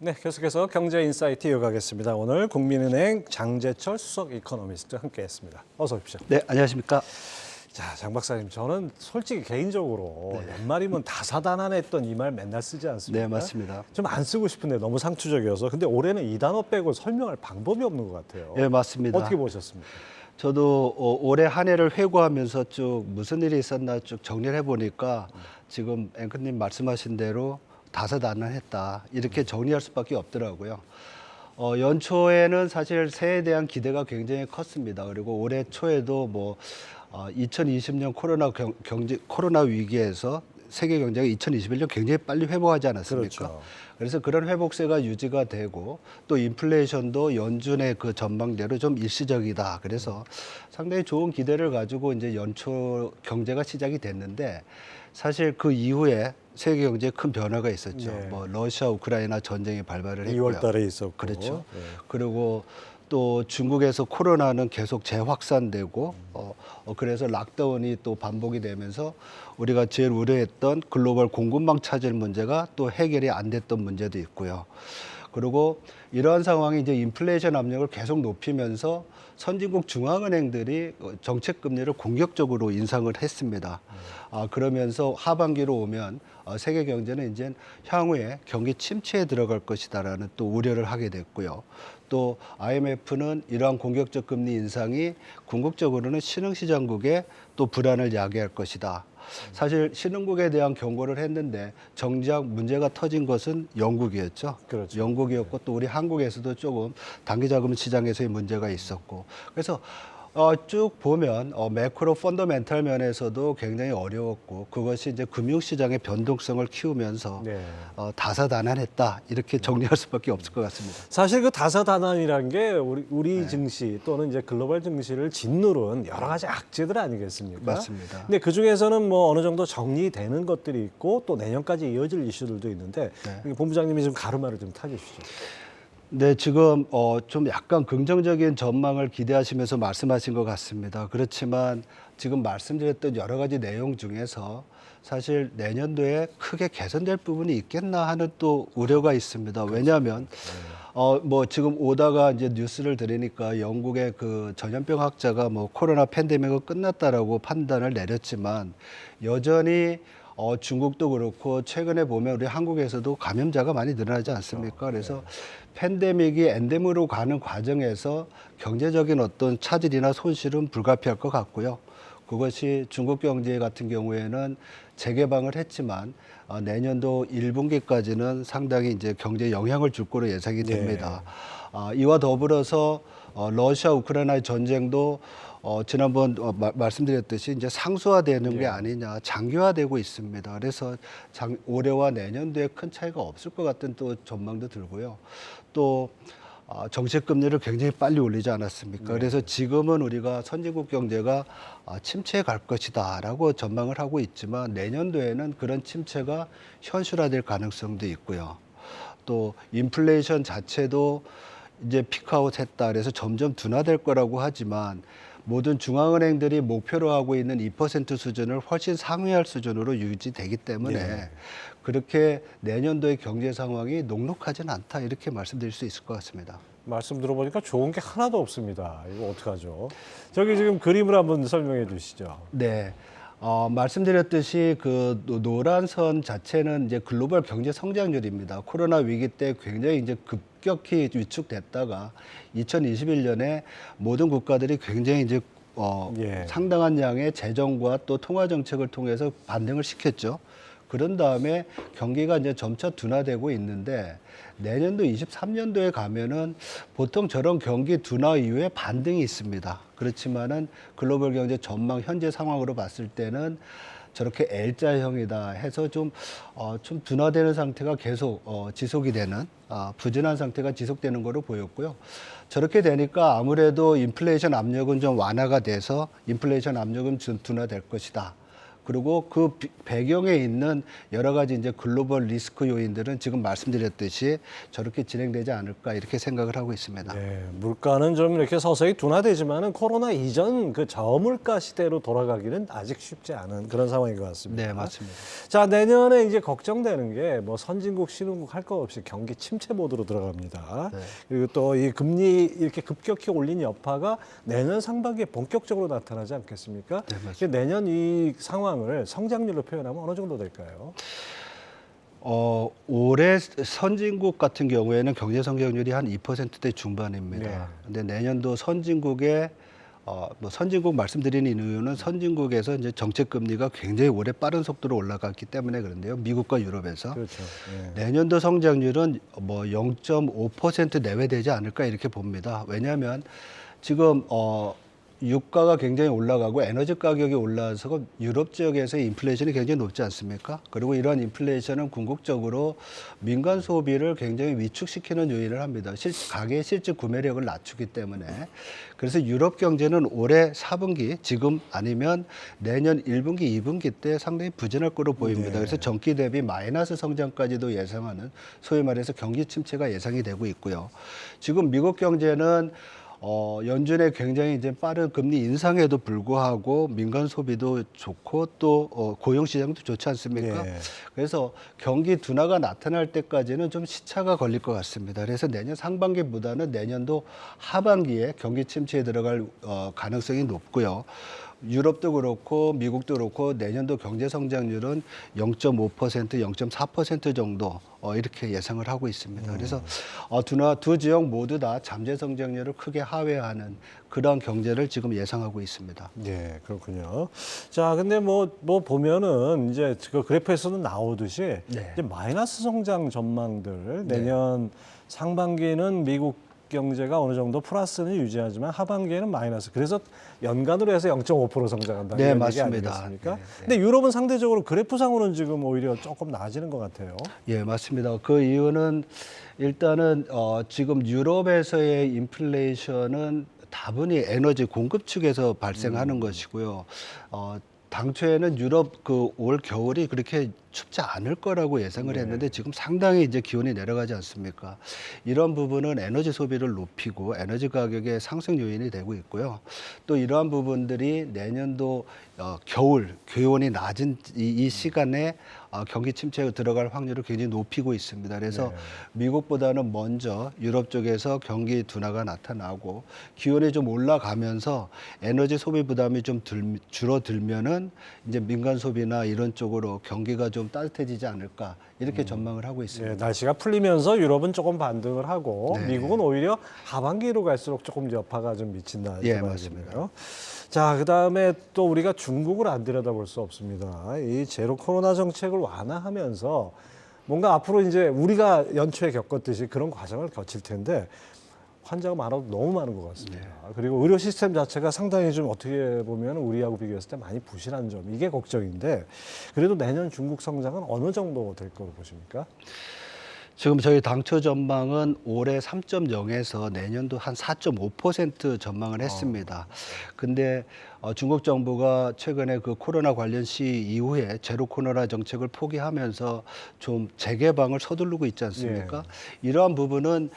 네, 계속해서 경제인사이트 이어가겠습니다. 오늘 국민은행 장재철 수석 이코노미스트 함께했습니다. 어서 오십시오. 네, 안녕하십니까. 자, 장 박사님, 저는 솔직히 개인적으로 연말이면 다사다난했던 이 말 맨날 쓰지 않습니까? 네, 맞습니다. 좀 안 쓰고 싶은데 너무 상투적이어서. 근데 올해는 이 단어 빼고 설명할 방법이 없는 것 같아요. 네, 맞습니다. 어떻게 보셨습니까? 저도 올해 한 해를 회고하면서 쭉 무슨 일이 있었나 쭉 정리를 해보니까 지금 앵커님 말씀하신 대로 다사다난했다 이렇게 정리할 수밖에 없더라고요. 연초에는 사실 새해에 대한 기대가 굉장히 컸습니다. 그리고 올해 초에도 2020년 코로나 위기에서 세계 경제가 2021년 굉장히 빨리 회복하지 않았습니까? 그렇죠. 그래서 그런 회복세가 유지가 되고 또 인플레이션도 연준의 그 전망대로 좀 일시적이다. 그래서 상당히 좋은 기대를 가지고 이제 연초 경제가 시작이 됐는데 사실 그 이후에 세계 경제에 큰 변화가 있었죠. 네. 러시아 우크라이나 전쟁이 발발을 했고요. 2월 달에 있었고. 그렇죠. 네. 그리고 또 중국에서 코로나는 계속 재확산되고 그래서 락다운이 또 반복이 되면서 우리가 제일 우려했던 글로벌 공급망 차질 문제가 또 해결이 안 됐던 문제도 있고요. 그리고 이러한 상황이 이제 인플레이션 압력을 계속 높이면서 선진국 중앙은행들이 정책 금리를 공격적으로 인상을 했습니다. 그러면서 하반기로 오면 세계 경제는 이제 향후에 경기 침체에 들어갈 것이다라는 또 우려를 하게 됐고요. 또 IMF는 이러한 공격적 금리 인상이 궁극적으로는 신흥시장국에 또 불안을 야기할 것이다. 사실 신흥국에 대한 경고를 했는데 정작 문제가 터진 것은 영국이었죠. 그렇죠. 영국이었고 또 우리 한국에서도 조금 단기자금 시장에서의 문제가 있었고 그래서 쭉 보면 매크로 펀더멘탈 면에서도 굉장히 어려웠고 그것이 이제 금융시장의 변동성을 키우면서 네. 다사다난했다 이렇게 정리할 수밖에 없을 것 같습니다. 사실 그 다사다난이라는 게 우리 증시 또는 이제 글로벌 증시를 짓누른 여러 가지 악재들 아니겠습니까? 맞습니다. 근데 그 중에서는 뭐 어느 정도 정리되는 것들이 있고 또 내년까지 이어질 이슈들도 있는데 본부장님이 좀 가르마를 좀 타주시죠. 네, 지금 좀 약간 긍정적인 전망을 기대하시면서 말씀하신 것 같습니다. 그렇지만 지금 말씀드렸던 여러 가지 내용 중에서 사실 내년도에 크게 개선될 부분이 있겠나 하는 또 우려가 있습니다. 왜냐하면 지금 오다가 이제 뉴스를 들으니까 영국의 그 전염병 학자가 코로나 팬데믹은 끝났다라고 판단을 내렸지만 여전히 중국도 그렇고 최근에 보면 우리 한국에서도 감염자가 많이 늘어나지 않습니까? 그래서 팬데믹이 엔데믹으로 가는 과정에서 경제적인 어떤 차질이나 손실은 불가피할 것 같고요. 그것이 중국 경제 같은 경우에는 재개방을 했지만 내년도 1분기까지는 상당히 이제 경제에 영향을 줄 거로 예상이 됩니다. 이와 더불어서 러시아 우크라이나의 전쟁도 지난번 말씀드렸듯이 이제 상수화되는 게 아니냐, 장기화되고 있습니다. 그래서 올해와 내년도에 큰 차이가 없을 것 같은 또 전망도 들고요. 또 정책 금리를 굉장히 빨리 올리지 않았습니까? 그래서 지금은 우리가 선진국 경제가 침체에 갈 것이다라고 전망을 하고 있지만 내년도에는 그런 침체가 현실화될 가능성도 있고요. 또 인플레이션 자체도 이제 피크아웃 했다. 그래서 점점 둔화될 거라고 하지만 모든 중앙은행들이 목표로 하고 있는 2% 수준을 훨씬 상회할 수준으로 유지되기 때문에 그렇게 내년도의 경제 상황이 녹록하지는 않다. 이렇게 말씀드릴 수 있을 것 같습니다. 말씀 들어보니까 좋은 게 하나도 없습니다. 이거 어떡하죠? 저기 지금 그림을 한번 설명해 주시죠. 네. 말씀드렸듯이 그 노란 선 자체는 이제 글로벌 경제 성장률입니다. 코로나 위기 때 굉장히 이제 급격히 위축됐다가 2021년에 모든 국가들이 굉장히 이제 상당한 양의 재정과 또 통화 정책을 통해서 반등을 시켰죠. 그런 다음에 경기가 이제 점차 둔화되고 있는데 내년도 23년도에 가면은 보통 저런 경기 둔화 이후에 반등이 있습니다. 그렇지만은 글로벌 경제 전망 현재 상황으로 봤을 때는 저렇게 L자형이다 해서 좀 둔화되는 상태가 계속 지속이 되는 부진한 상태가 지속되는 거로 보였고요. 저렇게 되니까 아무래도 인플레이션 압력은 좀 완화가 돼서 인플레이션 압력은 좀 둔화될 것이다. 그리고 그 배경에 있는 여러 가지 이제 글로벌 리스크 요인들은 지금 말씀드렸듯이 저렇게 진행되지 않을까 이렇게 생각을 하고 있습니다. 네, 물가는 좀 이렇게 서서히 둔화되지만은 코로나 이전 그 저물가 시대로 돌아가기는 아직 쉽지 않은 그런 상황인 것 같습니다. 네, 맞습니다. 자, 내년에 이제 걱정되는 게 뭐 선진국, 신흥국 할 것 없이 경기 침체 모드로 들어갑니다. 네. 그리고 또 이 금리 이렇게 급격히 올린 여파가 내년 상반기에 본격적으로 나타나지 않겠습니까? 네, 맞습니다. 내년 이 상황을 성장률로 표현하면 어느 정도 될까요? 올해 선진국 같은 경우에는 경제 성장률이 한 2%대 중반입니다. 네. 근데 내년도 선진국의 뭐 선진국 말씀드리는 이유는 선진국에서 이제 정책 금리가 굉장히 올해 빠른 속도로 올라갔기 때문에 그런데요. 미국과 유럽에서 그렇죠. 내년도 성장률은 뭐 0.5% 내외 되지 않을까 이렇게 봅니다. 왜냐하면 지금 유가가 굉장히 올라가고 에너지 가격이 올라서 유럽 지역에서의 인플레이션이 굉장히 높지 않습니까? 그리고 이러한 인플레이션은 궁극적으로 민간 소비를 굉장히 위축시키는 요인을 합니다. 가계의 실질 구매력을 낮추기 때문에. 그래서 유럽 경제는 올해 4분기 지금 아니면 내년 1분기, 2분기 때 상당히 부진할 거로 보입니다. 네. 그래서 전기 대비 마이너스 성장까지도 예상하는 소위 말해서 경기 침체가 예상이 되고 있고요. 지금 미국 경제는 연준의 굉장히 이제 빠른 금리 인상에도 불구하고 민간 소비도 좋고 또 고용 시장도 좋지 않습니까? 네. 그래서 경기 둔화가 나타날 때까지는 좀 시차가 걸릴 것 같습니다. 그래서 내년 상반기보다는 내년도 하반기에 경기 침체에 들어갈 가능성이 높고요. 유럽도 그렇고 미국도 그렇고 내년도 경제 성장률은 0.5%, 0.4% 정도 이렇게 예상을 하고 있습니다. 그래서 두 지역 모두 다 잠재 성장률을 크게 하회하는 그런 경제를 지금 예상하고 있습니다. 네, 그렇군요. 자, 근데 뭐 보면은 이제 그 그래프에서는 나오듯이 네. 이제 마이너스 성장 전망들 내년 상반기는 미국 경제가 어느 정도 플러스는 유지하지만 하반기에는 마이너스. 그래서 연간으로 해서 0.5% 성장한다. 네, 이런 맞습니다. 얘기 아니겠습니까? 네, 네. 근데 유럽은 상대적으로 그래프상으로는 지금 오히려 조금 나아지는 것 같아요. 예, 맞습니다. 그 이유는 일단은 지금 유럽에서의 인플레이션은 다분히 에너지 공급 측에서 발생하는 것이고요. 당초에는 유럽 그 올 겨울이 그렇게 춥지 않을 거라고 예상을 했는데 지금 상당히 이제 기온이 내려가지 않습니까? 이런 부분은 에너지 소비를 높이고 에너지 가격의 상승 요인이 되고 있고요. 또 이러한 부분들이 내년도 겨울 기온이 낮은 이 시간에 경기 침체에 들어갈 확률을 굉장히 높이고 있습니다. 그래서 미국보다는 먼저 유럽 쪽에서 경기 둔화가 나타나고 기온이 좀 올라가면서 에너지 소비 부담이 좀 줄어들면은 이제 민간 소비나 이런 쪽으로 경기가 좀 따뜻해지지 않을까 이렇게 전망을 하고 있습니다. 예, 날씨가 풀리면서 유럽은 조금 반등을 하고 네. 미국은 오히려 하반기로 갈수록 조금 여파가 좀 미친다. 예, 이렇게 맞습니다. 자, 그다음에 또 우리가 중국을 안 들여다볼 수 없습니다. 이 제로 코로나 정책을 완화하면서 뭔가 앞으로 이제 우리가 연초에 겪었듯이 그런 과정을 거칠 텐데 환자가 너무 많은 것 같습니다. 그리고 의료 시스템 자체가 상당히 좀 어떻게 보면 우리하고 비교했을 때 많이 부실한 점, 이게 걱정인데 그래도 내년 중국 성장은 어느 정도 될 거로 보십니까? 지금 저희 당초 전망은 올해 3.0에서 내년도 한 4.5% 전망을 했습니다. 근데 중국 정부가 최근에 그 코로나 관련 시위 이후에 제로 코로나 정책을 포기하면서 좀 재개방을 서두르고 있지 않습니까? 이러한 부분은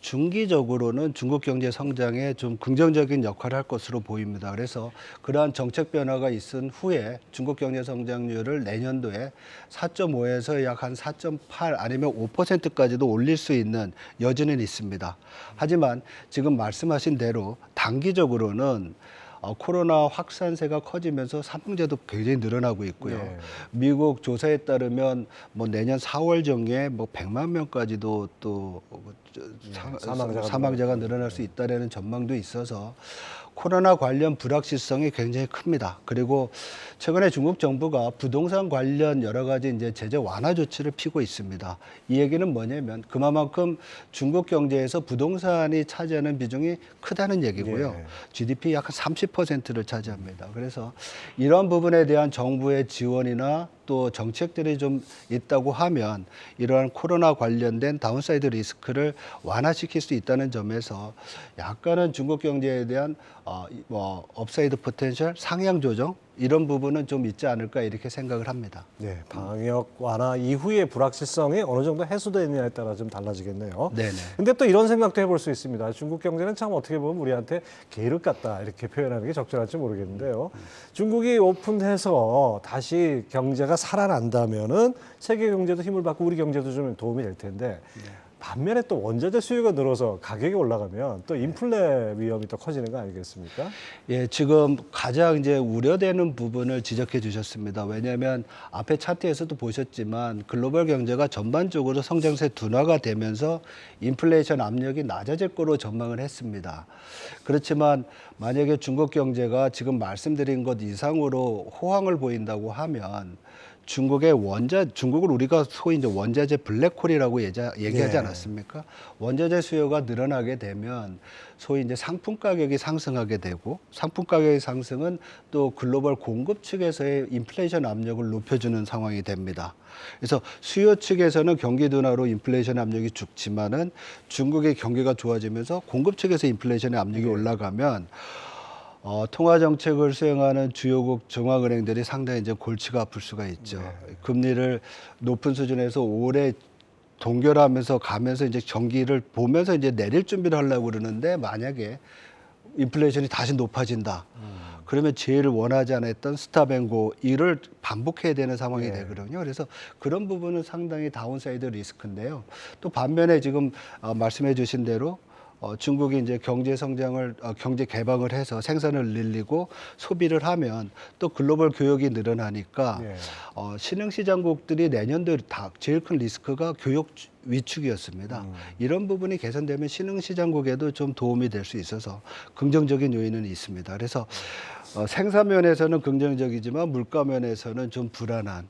중기적으로는 중국 경제 성장에 좀 긍정적인 역할을 할 것으로 보입니다. 그래서 그러한 정책 변화가 있은 후에 중국 경제 성장률을 내년도에 4.5에서 약 한 4.8 아니면 5%까지도 올릴 수 있는 여지는 있습니다. 하지만 지금 말씀하신 대로 단기적으로는 코로나 확산세가 커지면서 사망자도 굉장히 늘어나고 있고요. 네. 미국 조사에 따르면 뭐 내년 4월 정에 뭐 100만 명까지도 또 사망자가 늘어날 수 있다라는 전망도 있어서 코로나 관련 불확실성이 굉장히 큽니다. 그리고 최근에 중국 정부가 부동산 관련 여러 가지 이제 제재 완화 조치를 피고 있습니다. 이 얘기는 뭐냐면 그만큼 중국 경제에서 부동산이 차지하는 비중이 크다는 얘기고요. GDP 약 30%를 차지합니다. 그래서 이런 부분에 대한 정부의 지원이나 또 정책들이 좀 있다고 하면 이러한 코로나 관련된 다운사이드 리스크를 완화시킬 수 있다는 점에서 약간은 중국 경제에 대한 업사이드 포텐셜 상향 조정 이런 부분은 좀 있지 않을까 이렇게 생각을 합니다. 네, 방역 완화 이후의 불확실성이 어느 정도 해소되느냐에 따라 좀 달라지겠네요. 네네. 근데 또 이런 생각도 해볼 수 있습니다. 중국 경제는 참 어떻게 보면 우리한테 계륵 같다 이렇게 표현하는 게 적절할지 모르겠는데요. 중국이 오픈해서 다시 경제가 살아난다면은 세계 경제도 힘을 받고 우리 경제도 좀 도움이 될 텐데 반면에 또 원자재 수요가 늘어서 가격이 올라가면 또 인플레 위험이 더 커지는 거 아니겠습니까? 예, 지금 가장 이제 우려되는 부분을 지적해 주셨습니다. 왜냐하면 앞에 차트에서도 보셨지만 글로벌 경제가 전반적으로 성장세 둔화가 되면서 인플레이션 압력이 낮아질 거로 전망을 했습니다. 그렇지만 만약에 중국 경제가 지금 말씀드린 것 이상으로 호황을 보인다고 하면 중국을 우리가 소위 이제 원자재 블랙홀이라고 얘기하지 네. 않았습니까? 원자재 수요가 늘어나게 되면 소위 이제 상품 가격이 상승하게 되고 상품 가격의 상승은 또 글로벌 공급 측에서의 인플레이션 압력을 높여주는 상황이 됩니다. 그래서 수요 측에서는 경기 둔화로 인플레이션 압력이 죽지만은 중국의 경기가 좋아지면서 공급 측에서 인플레이션의 압력이 올라가면 통화 정책을 수행하는 주요국 중앙은행들이 상당히 이제 골치가 아플 수가 있죠. 금리를 높은 수준에서 오래 동결하면서 가면서 이제 경기를 보면서 이제 내릴 준비를 하려고 그러는데 만약에 인플레이션이 다시 높아진다. 그러면 제일 원하지 않았던 스탑앤고 이를 반복해야 되는 상황이 되거든요. 그래서 그런 부분은 상당히 다운사이드 리스크인데요. 또 반면에 지금 말씀해 주신 대로 중국이 이제 경제 성장을 경제 개방을 해서 생산을 늘리고 소비를 하면 또 글로벌 교역이 늘어나니까 신흥 시장국들이 내년도에 다 제일 큰 리스크가 교역 위축이었습니다. 이런 부분이 개선되면 신흥 시장국에도 좀 도움이 될 수 있어서 긍정적인 요인은 있습니다. 그래서 생산 면에서는 긍정적이지만 물가 면에서는 좀 불안한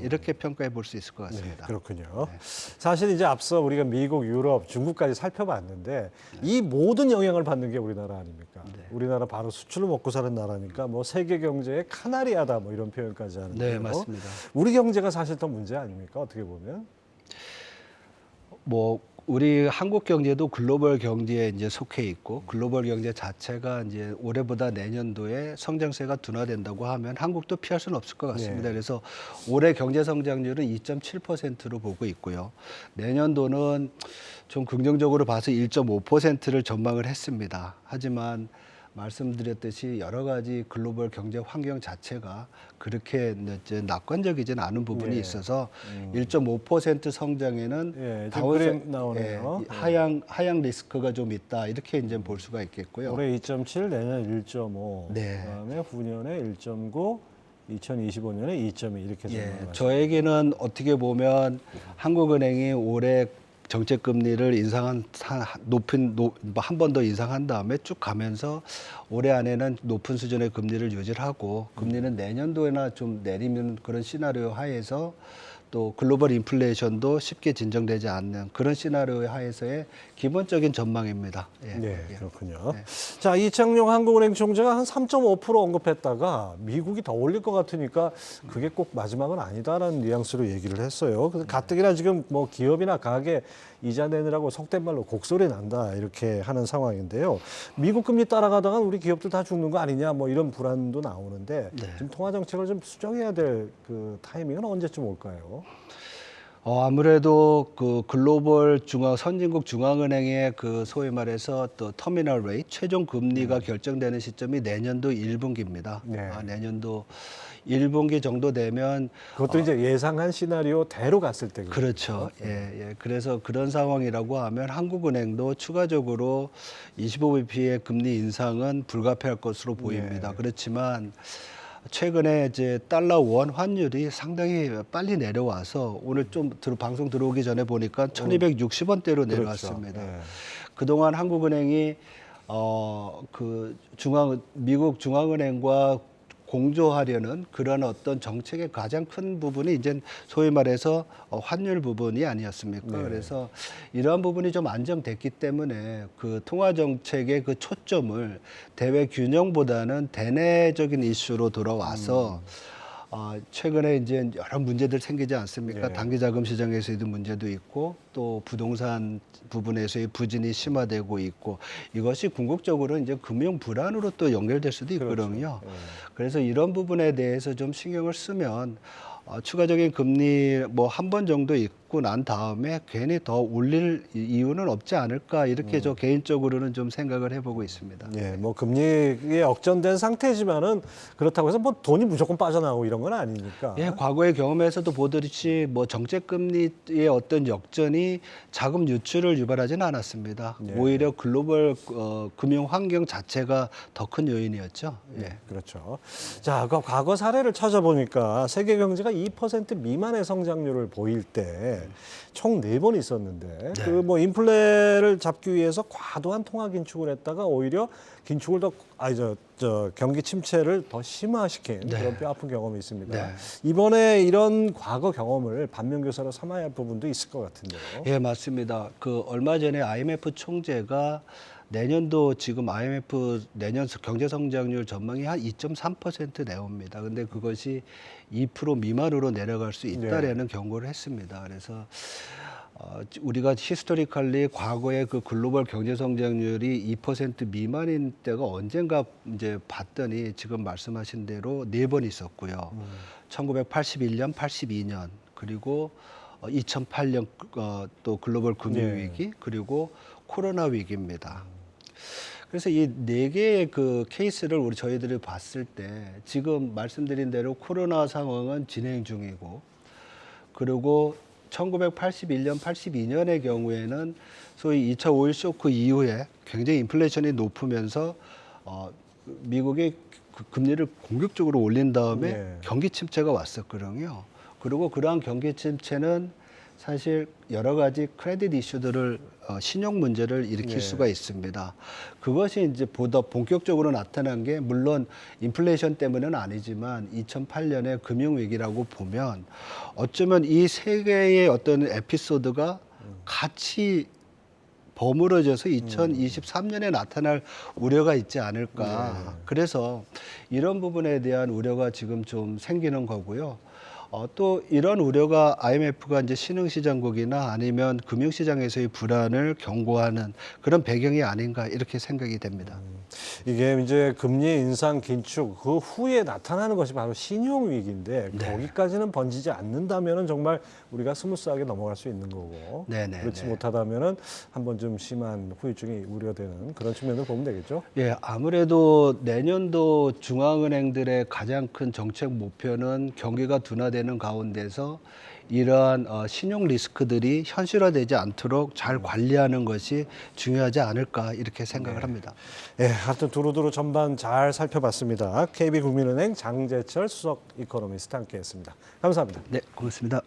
이렇게 평가해 볼 수 있을 것 같습니다. 그렇군요. 사실 이제 앞서 우리가 미국, 유럽, 중국까지 살펴봤는데 이 모든 영향을 받는 게 우리나라 아닙니까? 우리나라 바로 수출을 먹고 사는 나라니까 뭐 세계 경제의 카나리아다 뭐 이런 표현까지 하는데요. 네, 맞습니다. 우리 경제가 사실 더 문제 아닙니까? 어떻게 보면? 뭐 우리 한국 경제도 글로벌 경제에 이제 속해 있고 글로벌 경제 자체가 이제 올해보다 내년도에 성장세가 둔화된다고 하면 한국도 피할 수는 없을 것 같습니다. 그래서 올해 경제 성장률은 2.7%로 보고 있고요. 내년도는 좀 긍정적으로 봐서 1.5%를 전망을 했습니다. 하지만 말씀드렸듯이 여러 가지 글로벌 경제 환경 자체가 그렇게 이제 낙관적이지는 않은 부분이 있어서 1.5% 성장에는 지금 그림 나오네요. 하향 리스크가 좀 있다 이렇게 이제 볼 수가 있겠고요. 올해 2.7, 내년 1.5, 네. 그다음에 후년에 1.9, 2025년에 2.2 이렇게 저에게는 어떻게 보면 한국은행이 올해 정책 금리를 인상한 한 번 더 인상한 다음에 쭉 가면서 올해 안에는 높은 수준의 금리를 유지하고 금리는 내년도에나 좀 내리는 그런 시나리오 하에서 또 글로벌 인플레이션도 쉽게 진정되지 않는 그런 시나리오 하에서의 기본적인 전망입니다. 그렇군요. 자, 이창용 한국은행 총재가 한 3.5% 언급했다가 미국이 더 올릴 것 같으니까 그게 꼭 마지막은 아니다라는 뉘앙스로 얘기를 했어요. 그래서 가뜩이나 지금 뭐 기업이나 가게 이자 내느라고 속된 말로 곡소리 난다 이렇게 하는 상황인데요. 미국 금리 따라가다가 우리 기업들 다 죽는 거 아니냐 뭐 이런 불안도 나오는데 지금 통화 정책을 좀 수정해야 될 그 타이밍은 언제쯤 올까요? 아무래도 그 글로벌 선진국 중앙은행의 그 소위 말해서 또 터미널 레이트 최종 금리가 결정되는 시점이 내년도 1분기입니다. 내년도 1분기 정도 되면 그것도 이제 예상한 시나리오대로 갔을 때 그렇죠. 그래서 그런 상황이라고 하면 한국은행도 추가적으로 25bp의 금리 인상은 불가피할 것으로 보입니다. 그렇지만 최근에 이제 달러 원 환율이 상당히 빨리 내려와서 오늘 좀 방송 들어오기 전에 보니까 1260원대로 내려왔습니다. 그동안 한국은행이 미국 중앙은행과 공조하려는 그런 어떤 정책의 가장 큰 부분이 이제 소위 말해서 환율 부분이 아니었습니까? 그래서 이러한 부분이 좀 안정됐기 때문에 그 통화 정책의 그 초점을 대외 균형보다는 대내적인 이슈로 돌아와서 최근에 이제 여러 문제들 생기지 않습니까? 예. 단기자금 시장에서도 문제도 있고 또 부동산 부분에서의 부진이 심화되고 있고 이것이 궁극적으로 이제 금융 불안으로 또 연결될 수도 있거든요. 그렇죠. 예. 그래서 이런 부분에 대해서 좀 신경을 쓰면 추가적인 금리 뭐 한 번 정도 있고 난 다음에 괜히 더 올릴 이유는 없지 않을까 이렇게 저 개인적으로는 좀 생각을 해보고 있습니다. 예, 뭐 금리에 역전된 상태지만은 그렇다고 해서 뭐 돈이 무조건 빠져나오고 이런 건 아니니까. 예, 과거의 경험에서도 보듯이 뭐 정책 금리의 어떤 역전이 자금 유출을 유발하지는 않았습니다. 예. 오히려 글로벌 금융 환경 자체가 더 큰 요인이었죠. 예. 그렇죠. 자, 그 과거 사례를 찾아보니까 세계 경제가 2% 미만의 성장률을 보일 때 총 4번 있었는데 그 뭐 인플레를 잡기 위해서 과도한 통화 긴축을 했다가 오히려 긴축을 더 경기 침체를 더 심화시킨 그런 뼈아픈 경험이 있습니다. 네. 이번에 이런 과거 경험을 반면교사로 삼아야 할 부분도 있을 것 같은데요. 예, 맞습니다. 그 얼마 전에 IMF 총재가 내년도 지금 IMF 내년 경제 성장률 전망이 한 2.3% 내옵니다. 근데 그것이 2% 미만으로 내려갈 수 있다라는 경고를 했습니다. 그래서 우리가 히스토리컬리 과거에 그 글로벌 경제 성장률이 2% 미만인 때가 언젠가 이제 봤더니 지금 말씀하신 대로 4번 있었고요. 1981년, 82년 그리고 2008년 또 글로벌 금융위기 그리고 코로나 위기입니다. 그래서 이 4개의 그 케이스를 저희들이 봤을 때 지금 말씀드린 대로 코로나 상황은 진행 중이고 그리고 1981년, 82년의 경우에는 소위 2차 오일 쇼크 이후에 굉장히 인플레이션이 높으면서 미국이 금리를 공격적으로 올린 다음에 경기 침체가 왔었거든요. 그리고 그러한 경기 침체는 사실 여러 가지 크레딧 이슈들을 신용 문제를 일으킬 수가 있습니다. 그것이 이제 보다 본격적으로 나타난 게 물론 인플레이션 때문은 아니지만 2008년의 금융위기라고 보면 어쩌면 이 세 개의 어떤 에피소드가 같이 버무려져서 2023년에 나타날 우려가 있지 않을까. 그래서 이런 부분에 대한 우려가 지금 좀 생기는 거고요. 또 이런 우려가 IMF가 이제 신흥시장국이나 아니면 금융시장에서의 불안을 경고하는 그런 배경이 아닌가 이렇게 생각이 됩니다. 이게 이제 금리 인상 긴축 그 후에 나타나는 것이 바로 신용 위기인데 거기까지는 번지지 않는다면은 정말 우리가 스무스하게 넘어갈 수 있는 거고 그렇지 못하다면은 한번 좀 심한 후유증이 우려되는 그런 측면을 보면 되겠죠. 예, 아무래도 내년도 중앙은행들의 가장 큰 정책 목표는 경기가 둔화되는 가운데서 이러한 신용 리스크들이 현실화되지 않도록 잘 관리하는 것이 중요하지 않을까 이렇게 생각을 합니다. 예, 하여튼 두루두루 전반 잘 살펴봤습니다. KB국민은행 장재철 수석 이코노미스트 함께했습니다. 감사합니다. 네, 고맙습니다.